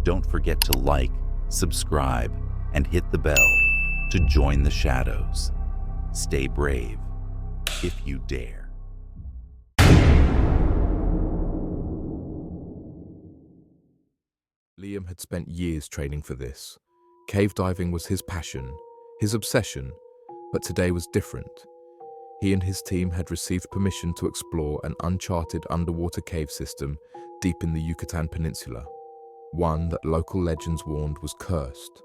Don't forget to like, subscribe, and hit the bell to join the shadows. Stay brave if you dare. Liam had spent years training for this. Cave diving was his passion, his obsession, but today was different. He and his team had received permission to explore an uncharted underwater cave system deep in the Yucatan Peninsula, one that local legends warned was cursed.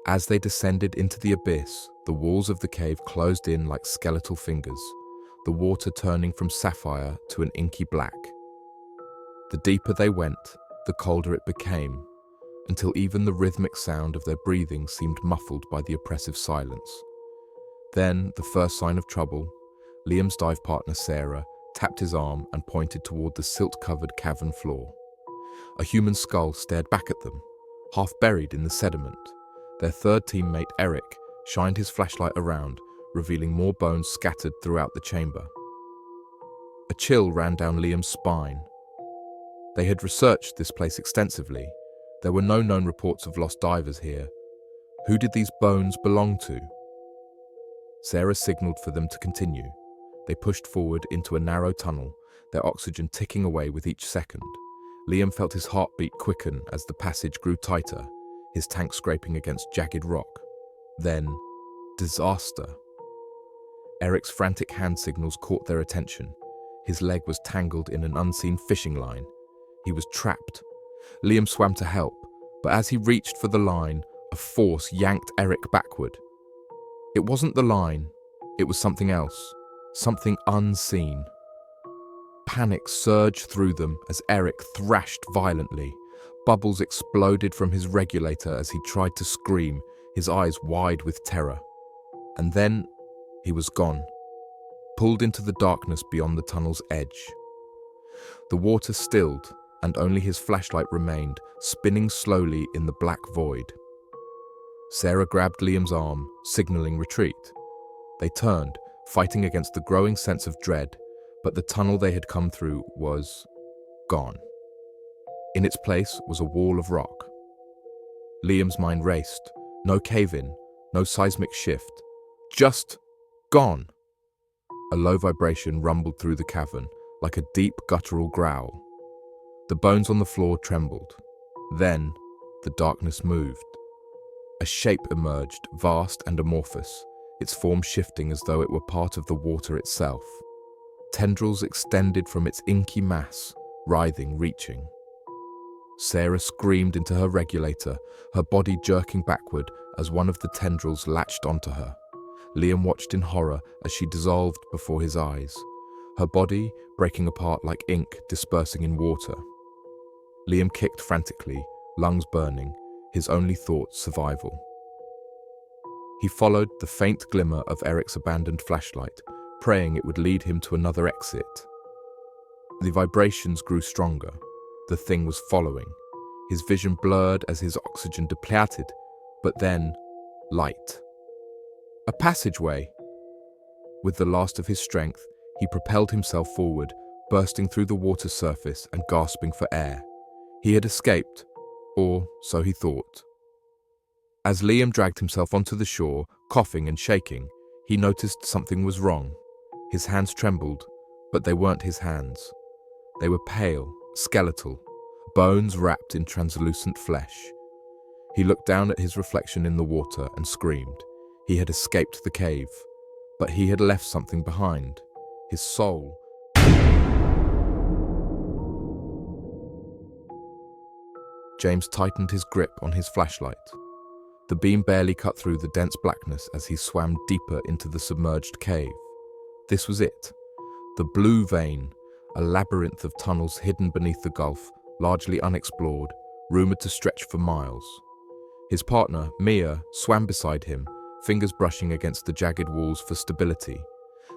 As they descended into the abyss, the walls of the cave closed in like skeletal fingers, the water turning from sapphire to an inky black. The deeper they went, the colder it became, until even the rhythmic sound of their breathing seemed muffled by the oppressive silence. Then, the first sign of trouble, Liam's dive partner Sarah tapped his arm and pointed toward the silt-covered cavern floor. A human skull stared back at them, half buried in the sediment. Their third teammate Eric shined his flashlight around, revealing more bones scattered throughout the chamber. A chill ran down Liam's spine. They had researched this place extensively. There were no known reports of lost divers here. Who did these bones belong to? Sarah signaled for them to continue. They pushed forward into a narrow tunnel, their oxygen ticking away with each second. Liam felt his heartbeat quicken as the passage grew tighter, his tank scraping against jagged rock. Then, disaster. Eric's frantic hand signals caught their attention. His leg was tangled in an unseen fishing line. He was trapped. Liam swam to help, but as he reached for the line, a force yanked Eric backward. It wasn't the line, it was something else, something unseen. Panic surged through them as Eric thrashed violently. Bubbles exploded from his regulator as he tried to scream, his eyes wide with terror. And then he was gone, pulled into the darkness beyond the tunnel's edge. The water stilled, and only his flashlight remained, spinning slowly in the black void. Sarah grabbed Liam's arm, signaling retreat. They turned, fighting against the growing sense of dread, but the tunnel they had come through was gone. In its place was a wall of rock. Liam's mind raced. No cave-in, no seismic shift. Just gone. A low vibration rumbled through the cavern, like a deep guttural growl. The bones on the floor trembled. Then, the darkness moved. A shape emerged, vast and amorphous, its form shifting as though it were part of the water itself. Tendrils extended from its inky mass, writhing, reaching. Sarah screamed into her regulator, her body jerking backward as one of the tendrils latched onto her. Liam watched in horror as she dissolved before his eyes, her body breaking apart like ink dispersing in water. Liam kicked frantically, lungs burning, his only thought survival. He followed the faint glimmer of Eric's abandoned flashlight, praying it would lead him to another exit. The vibrations grew stronger. The thing was following. His vision blurred as his oxygen depleted, but then, light. A passageway. With the last of his strength, he propelled himself forward, bursting through the water surface and gasping for air. He had escaped, or so he thought. As Liam dragged himself onto the shore, coughing and shaking, he noticed something was wrong. His hands trembled, but they weren't his hands. They were pale, skeletal, bones wrapped in translucent flesh. He looked down at his reflection in the water and screamed. He had escaped the cave, but he had left something behind. His soul. James tightened his grip on his flashlight. The beam barely cut through the dense blackness as he swam deeper into the submerged cave. This was it. The Blue Vein, a labyrinth of tunnels hidden beneath the gulf, largely unexplored, rumored to stretch for miles. His partner, Mia, swam beside him, fingers brushing against the jagged walls for stability.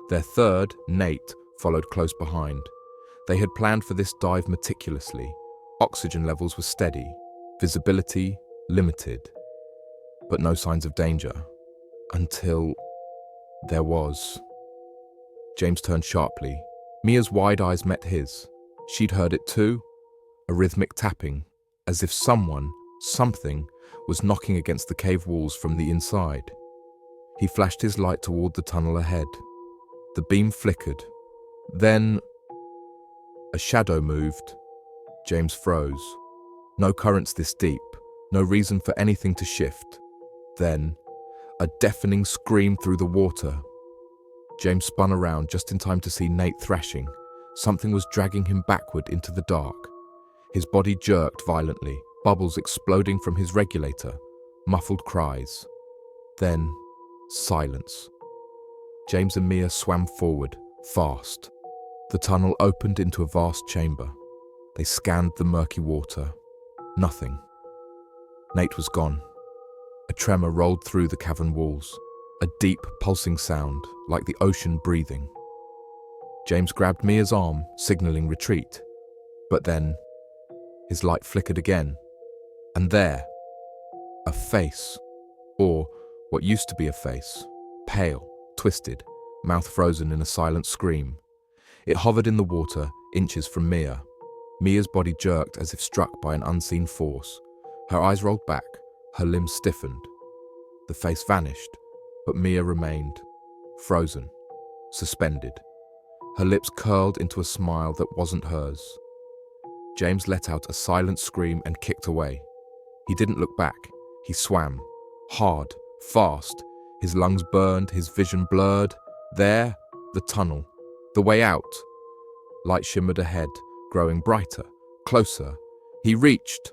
Their third, Nate, followed close behind. They had planned for this dive meticulously. Oxygen levels were steady, visibility limited, but no signs of danger. Until there was. James turned sharply. Mia's wide eyes met his. She'd heard it too, a rhythmic tapping, as if someone Something was knocking against the cave walls from the inside. He flashed his light toward the tunnel ahead. The beam flickered. Then a shadow moved. James froze. No currents this deep, no reason for anything to shift. Then a deafening scream through the water. James spun around just in time to see Nate thrashing. Something was dragging him backward into the dark. His body jerked violently, bubbles exploding from his regulator, muffled cries. Then silence. James and Mia swam forward, fast. The tunnel opened into a vast chamber. They scanned the murky water. Nothing. Nate was gone. A tremor rolled through the cavern walls, a deep, pulsing sound, like the ocean breathing. James grabbed Mia's arm, signaling retreat. But then, his light flickered again. And there, a face, or what used to be a face, pale, twisted, mouth frozen in a silent scream. It hovered in the water, inches from Mia. Mia's body jerked as if struck by an unseen force. Her eyes rolled back, her limbs stiffened. The face vanished, but Mia remained, frozen, suspended. Her lips curled into a smile that wasn't hers. James let out a silent scream and kicked away. He didn't look back. He swam, hard, fast. His lungs burned, his vision blurred. There, the tunnel, the way out. Light shimmered ahead, growing brighter, closer. He reached.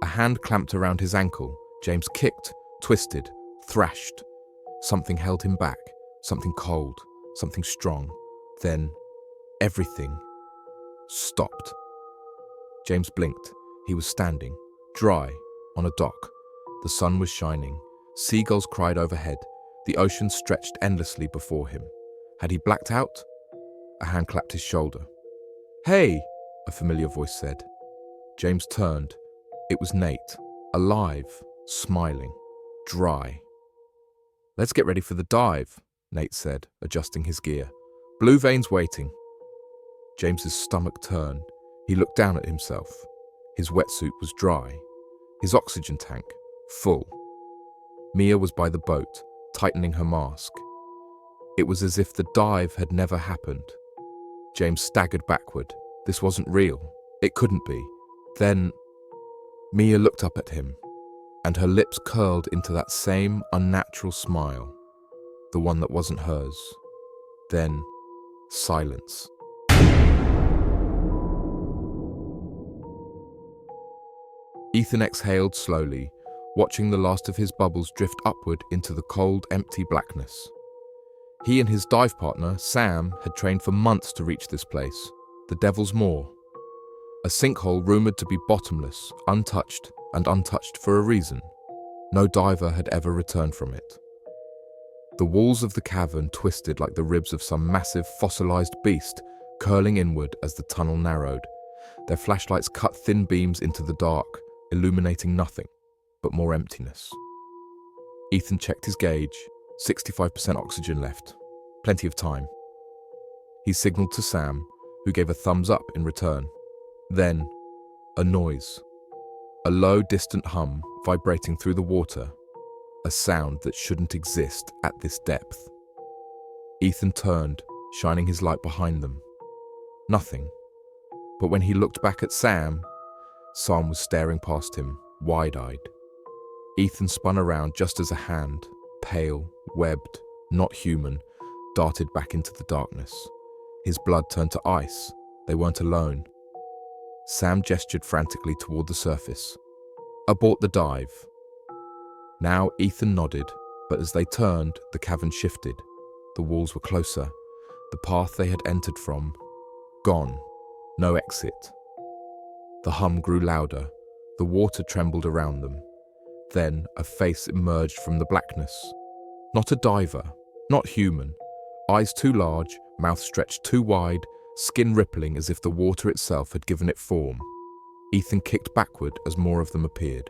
A hand clamped around his ankle. James kicked, twisted, thrashed. Something held him back, something cold, something strong. Then, everything stopped. James blinked. He was standing, dry, on a dock. The sun was shining. Seagulls cried overhead. The ocean stretched endlessly before him. Had he blacked out? A hand clapped his shoulder. "Hey," a familiar voice said. James turned. It was Nate, alive, smiling, dry. "Let's get ready for the dive," Nate said, adjusting his gear. "Blue Vein's waiting." James's stomach turned. He looked down at himself. His wetsuit was dry. His oxygen tank, full. Mia was by the boat, tightening her mask. It was as if the dive had never happened. James staggered backward. This wasn't real. It couldn't be. Then, Mia looked up at him, and her lips curled into that same unnatural smile, the one that wasn't hers. Then, silence. Ethan exhaled slowly, watching the last of his bubbles drift upward into the cold, empty blackness. He and his dive partner, Sam, had trained for months to reach this place, the Devil's Maw. A sinkhole rumored to be bottomless, untouched, and untouched for a reason. No diver had ever returned from it. The walls of the cavern twisted like the ribs of some massive fossilized beast, curling inward as the tunnel narrowed. Their flashlights cut thin beams into the dark, illuminating nothing but more emptiness. Ethan checked his gauge, 65% oxygen left. Plenty of time. He signaled to Sam, who gave a thumbs up in return. Then, a noise. A low, distant hum vibrating through the water. A sound that shouldn't exist at this depth. Ethan turned, shining his light behind them. Nothing. But when he looked back at Sam was staring past him, wide-eyed. Ethan spun around just as a hand, pale, webbed, not human, darted back into the darkness. His blood turned to ice. They weren't alone. Sam gestured frantically toward the surface. Abort the dive. Now Ethan nodded, but as they turned, the cavern shifted. The walls were closer. The path they had entered from, gone. No exit. The hum grew louder. The water trembled around them. Then a face emerged from the blackness. Not a diver, not human. Eyes too large, mouth stretched too wide, skin rippling as if the water itself had given it form. Ethan kicked backward as more of them appeared.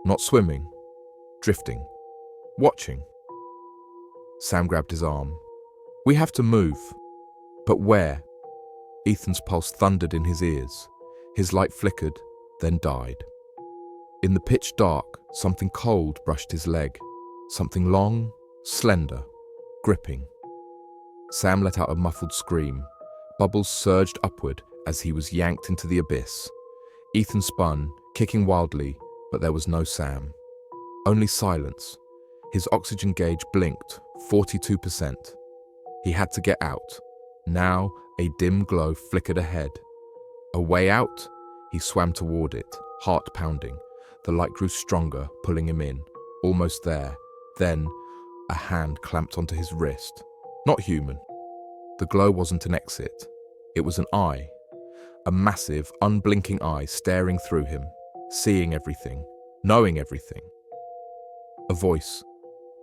Not swimming, drifting, watching. Sam grabbed his arm. "We have to move." "But where?" Ethan's pulse thundered in his ears. His light flickered, then died. In the pitch dark, something cold brushed his leg. Something long, slender, gripping. Sam let out a muffled scream. Bubbles surged upward as he was yanked into the abyss. Ethan spun, kicking wildly, but there was no Sam. Only silence. His oxygen gauge blinked, 42%. He had to get out. Now, a dim glow flickered ahead. A way out? He swam toward it, heart pounding. The light grew stronger, pulling him in. Almost there. Then, a hand clamped onto his wrist. Not human. The glow wasn't an exit. It was an eye. A massive, unblinking eye staring through him, seeing everything, knowing everything. A voice,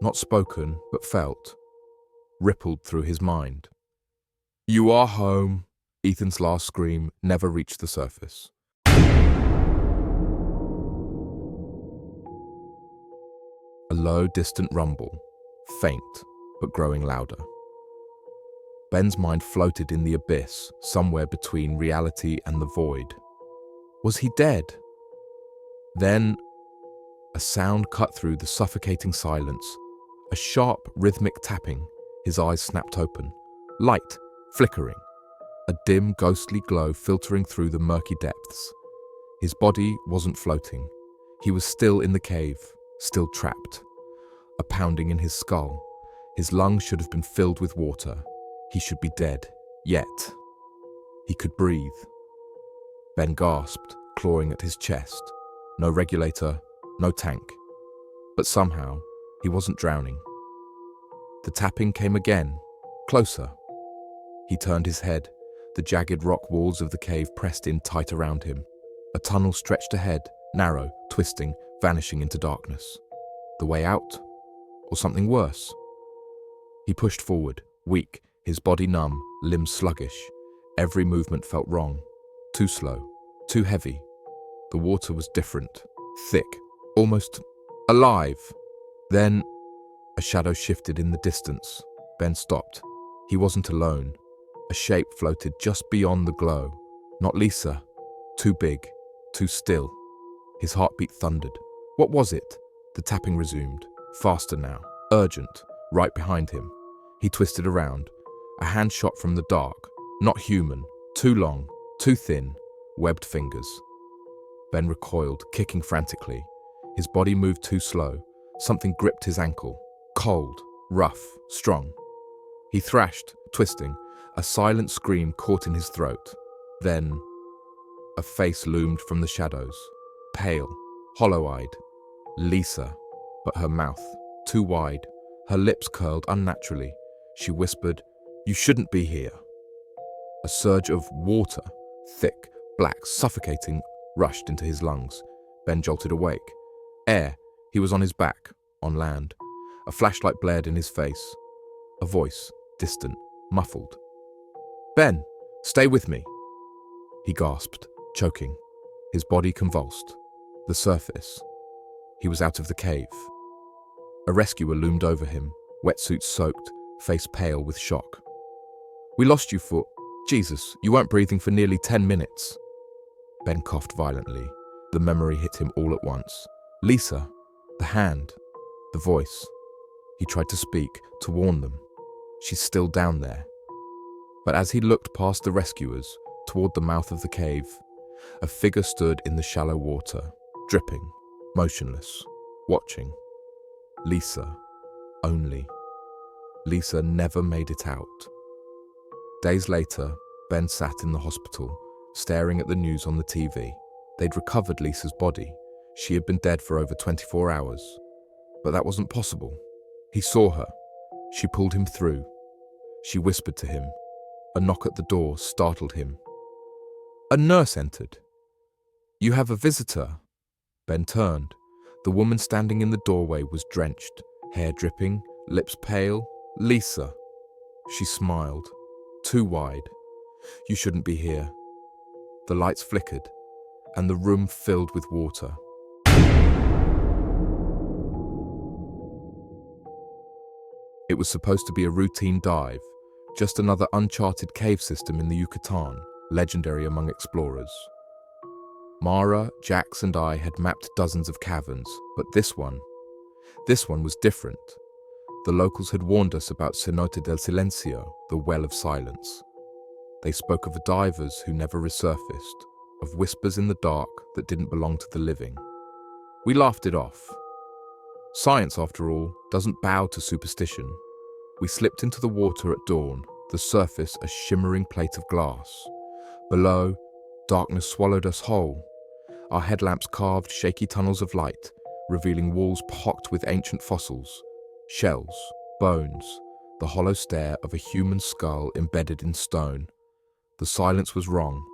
not spoken but felt, rippled through his mind. "You are home." Ethan's last scream never reached the surface. A low, distant rumble, faint but growing louder. Ben's mind floated in the abyss, somewhere between reality and the void. Was he dead? Then, a sound cut through the suffocating silence. A sharp, rhythmic tapping. His eyes snapped open. Light, flickering. A dim, ghostly glow filtering through the murky depths. His body wasn't floating. He was still in the cave, still trapped. A pounding in his skull. His lungs should have been filled with water. He should be dead, yet he could breathe. Ben gasped, clawing at his chest. No regulator, no tank. But somehow, he wasn't drowning. The tapping came again, closer. He turned his head. The jagged rock walls of the cave pressed in tight around him. A tunnel stretched ahead, narrow, twisting, vanishing into darkness. The way out? Or something worse? He pushed forward, weak, his body numb, limbs sluggish. Every movement felt wrong. Too slow, too heavy. The water was different, thick, almost alive. Then, a shadow shifted in the distance. Ben stopped. He wasn't alone. A shape floated just beyond the glow. Not Lisa. Too big, too still. His heartbeat thundered. What was it? The tapping resumed. Faster now. Urgent. Right behind him. He twisted around. A hand shot from the dark. Not human. Too long. Too thin. Webbed fingers. Ben recoiled, kicking frantically. His body moved too slow. Something gripped his ankle. Cold. Rough. Strong. He thrashed, twisting. A silent scream caught in his throat. Then, a face loomed from the shadows. Pale. Hollow-eyed. Lisa. But her mouth, too wide. Her lips curled unnaturally. She whispered, "You shouldn't be here." A surge of water, thick, black, suffocating, rushed into his lungs. Ben jolted awake. Air. He was on his back, on land. A flashlight blared in his face. A voice, distant, muffled. "Ben, stay with me." He gasped, choking. His body convulsed. The surface. He was out of the cave. A rescuer loomed over him, wetsuit soaked, face pale with shock. "We lost you for... Jesus, you weren't breathing for nearly 10 minutes. Ben coughed violently. The memory hit him all at once. Lisa, the hand, the voice. He tried to speak, to warn them. She's still down there. But as he looked past the rescuers, toward the mouth of the cave, a figure stood in the shallow water, dripping, motionless, watching. Lisa, only. Lisa never made it out. Days later, Ben sat in the hospital, staring at the news on the TV. They'd recovered Lisa's body. She had been dead for over 24 hours. But that wasn't possible. He saw her. She pulled him through. She whispered to him. A knock at the door startled him. A nurse entered. "You have a visitor." Ben turned. The woman standing in the doorway was drenched, hair dripping, lips pale. Lisa. She smiled. Too wide. "You shouldn't be here." The lights flickered, and the room filled with water. It was supposed to be a routine dive, just another uncharted cave system in the Yucatan, legendary among explorers. Mara, Jax, and I had mapped dozens of caverns, but this one was different. The locals had warned us about Cenote del Silencio, the Well of Silence. They spoke of divers who never resurfaced, of whispers in the dark that didn't belong to the living. We laughed it off. Science, after all, doesn't bow to superstition. We slipped into the water at dawn, the surface a shimmering plate of glass. Below, darkness swallowed us whole. Our headlamps carved shaky tunnels of light, revealing walls pocked with ancient fossils, shells, bones, the hollow stare of a human skull embedded in stone. The silence was wrong.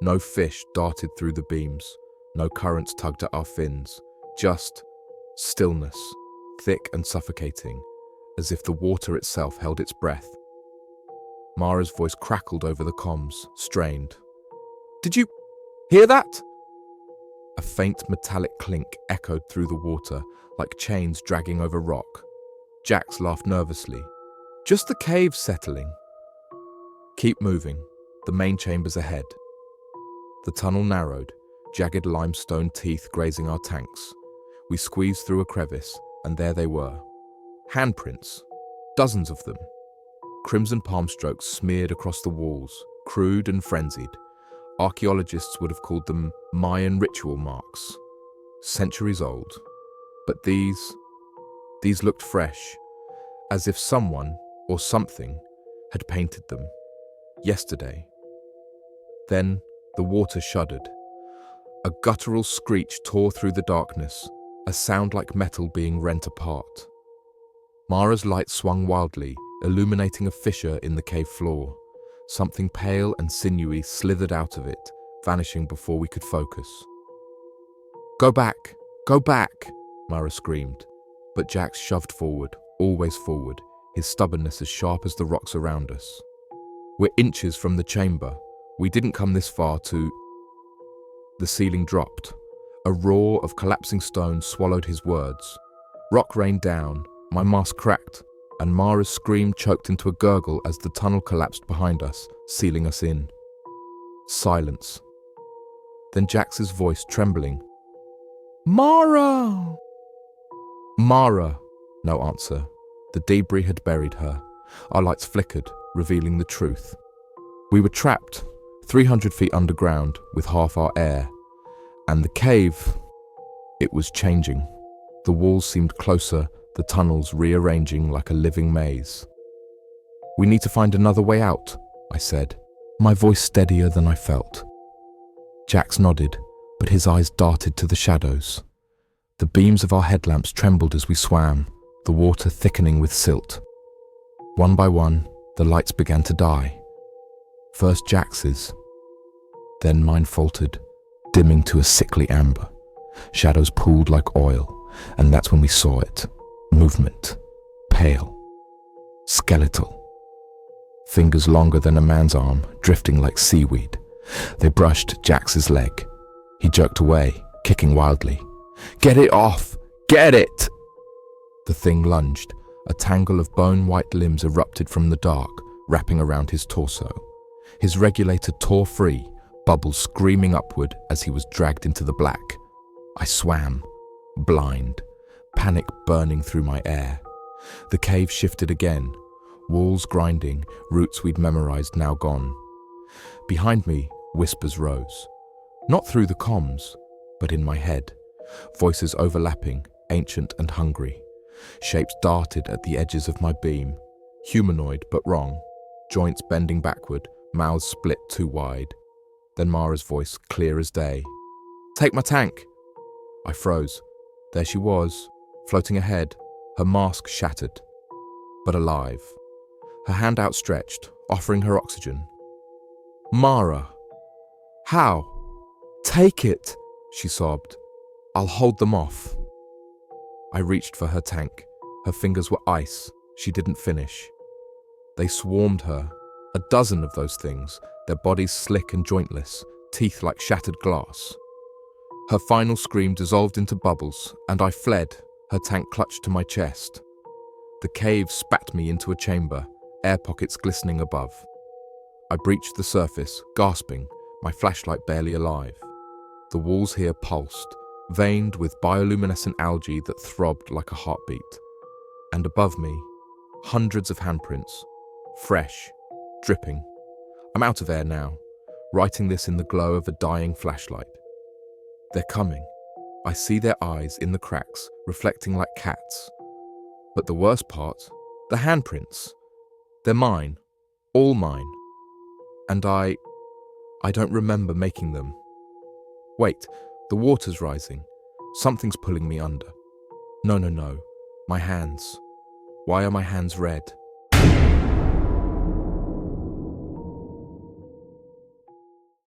No fish darted through the beams, no currents tugged at our fins, just stillness, thick and suffocating, as if the water itself held its breath. Mara's voice crackled over the comms, strained. "Did you hear that?" A faint metallic clink echoed through the water, like chains dragging over rock. Jax laughed nervously. "Just the cave settling." "Keep moving. The main chamber's ahead." The tunnel narrowed, jagged limestone teeth grazing our tanks. We squeezed through a crevice, and there they were. Handprints. Dozens of them. Crimson palm strokes smeared across the walls, crude and frenzied. Archaeologists would have called them Mayan ritual marks. Centuries old. But these looked fresh, as if someone or something had painted them. Yesterday. Then the water shuddered. A guttural screech tore through the darkness, a sound like metal being rent apart. Mara's light swung wildly, illuminating a fissure in the cave floor. Something pale and sinewy slithered out of it, vanishing before we could focus. "Go back! Go back!" Mara screamed, but Jax shoved forward, always forward, his stubbornness as sharp as the rocks around us. "We're inches from the chamber. We didn't come this far to..." The ceiling dropped. A roar of collapsing stone swallowed his words. Rock rained down, my mask cracked, and Mara's scream choked into a gurgle as the tunnel collapsed behind us, sealing us in. Silence. Then Jax's voice trembling. "Mara!" "Mara!" No answer. The debris had buried her. Our lights flickered, revealing the truth. We were trapped, 300 feet underground, with half our air. And the cave, it was changing. The walls seemed closer, the tunnels rearranging like a living maze. "We need to find another way out," I said, my voice steadier than I felt. Jax nodded, but his eyes darted to the shadows. The beams of our headlamps trembled as we swam, the water thickening with silt. One by one, the lights began to die. First Jax's, then mine faltered, dimming to a sickly amber. Shadows pooled like oil, and that's when we saw it. Movement. Pale. Skeletal. Fingers longer than a man's arm, drifting like seaweed. They brushed Jax's leg. He jerked away, kicking wildly. "Get it off! Get it!" The thing lunged. A tangle of bone-white limbs erupted from the dark, wrapping around his torso. His regulator tore free, bubbles screaming upward as he was dragged into the black. I swam, blind, panic burning through my air. The cave shifted again, walls grinding, roots we'd memorized now gone. Behind me, whispers rose. Not through the comms, but in my head. Voices overlapping, ancient and hungry. Shapes darted at the edges of my beam. Humanoid, but wrong. Joints bending backward, mouths split too wide. Then Mara's voice, clear as day. "Take my tank!" I froze. There she was, floating ahead, her mask shattered, but alive. Her hand outstretched, offering her oxygen. "Mara! How? Take it!" she sobbed. "I'll hold them off." I reached for her tank. Her fingers were ice. She didn't finish. They swarmed her. A dozen of those things, their bodies slick and jointless, teeth like shattered glass. Her final scream dissolved into bubbles, and I fled, her tank clutched to my chest. The cave spat me into a chamber, air pockets glistening above. I breached the surface, gasping, my flashlight barely alive. The walls here pulsed, veined with bioluminescent algae that throbbed like a heartbeat. And above me, hundreds of handprints, fresh, dripping. I'm out of air now, writing this in the glow of a dying flashlight. They're coming. I see their eyes in the cracks, reflecting like cats. But the worst part, the handprints. They're mine, all mine. And I don't remember making them. Wait, the water's rising. Something's pulling me under. No. My hands. Why are my hands red?